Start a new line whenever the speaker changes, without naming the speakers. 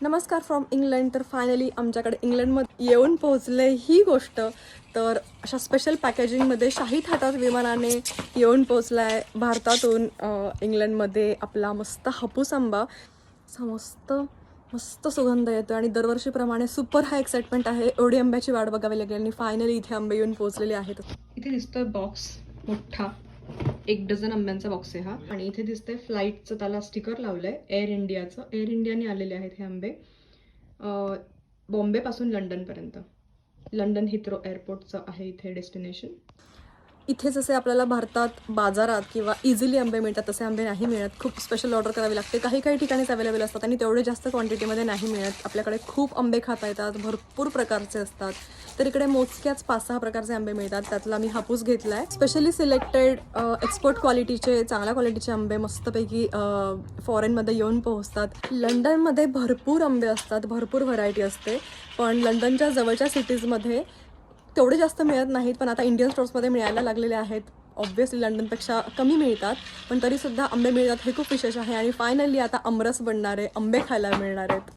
नमस्कार from England. तर finally आमच्याकडे इंग्लंडमध्ये येऊन पोहोचले ही गोष्ट तर अशा स्पेशल पॅकेजिंगमध्ये शाही थाटात विमानाने येऊन पोहोचला आहे भारतातून इंग्लंडमध्ये. आपला मस्त हापूस आंबा मस्त मस्त सुगंध येतो आणि दरवर्षीप्रमाणे सुपर हाय एक्साइटमेंट आहे. एवढी आंब्याची वाट बघावी लागेल आणि फायनली इथे आंबे येऊन पोहोचलेले आहेत. इथे दिसतोय बॉक्स मोठा, 1 डझन आंब्यांचा बॉक्स आहे हा. आणि इथे दिसतंय फ्लाईटचं त्याला स्टिकर लावलंय एअर इंडियाचं. एअर इंडियाने आलेले आहेत हे आंबे बॉम्बेपासून लंडनपर्यंत. लंडन हिथ्रो एअरपोर्टचं आहे इथे डेस्टिनेशन. इथे जसे आपल्याला भारतात बाजारात किंवा इझिली आंबे मिळतात तसे आंबे नाही मिळत. खूप स्पेशल ऑर्डर करावी लागते. काही काही ठिकाणीच अवेलेबल असतात आणि तेवढे जास्त क्वांटिटीमध्ये नाही मिळत. आपल्याकडे खूप आंबे खाता येतात, भरपूर प्रकारचे असतात. तर इकडे मोजक्याच 5-6 प्रकारचे आंबे मिळतात. त्यातला मी हापूस घेतला आहे. स्पेशली सिलेक्टेड एक्सपोर्ट क्वालिटीचे, चांगल्या क्वालिटीचे आंबे मस्तपैकी फॉरेनमध्ये येऊन पोहोचतात. लंडनमध्ये भरपूर आंबे असतात, भरपूर व्हरायटी असते. पण लंडनच्या जवळच्या सिटीजमध्ये तेवढे जास्त मिळत नाहीत. पण आता इंडियन स्टोर्समध्ये मिळायला लागलेले आहेत. ऑब्व्हियसली लंडनपेक्षा कमी मिळतात, पण तरीसुद्धा आंबे मिळतात हे खूप विशेष आहे. आणि फायनली आता आमरस बनणार आहे, आंबे खायला मिळणार आहेत.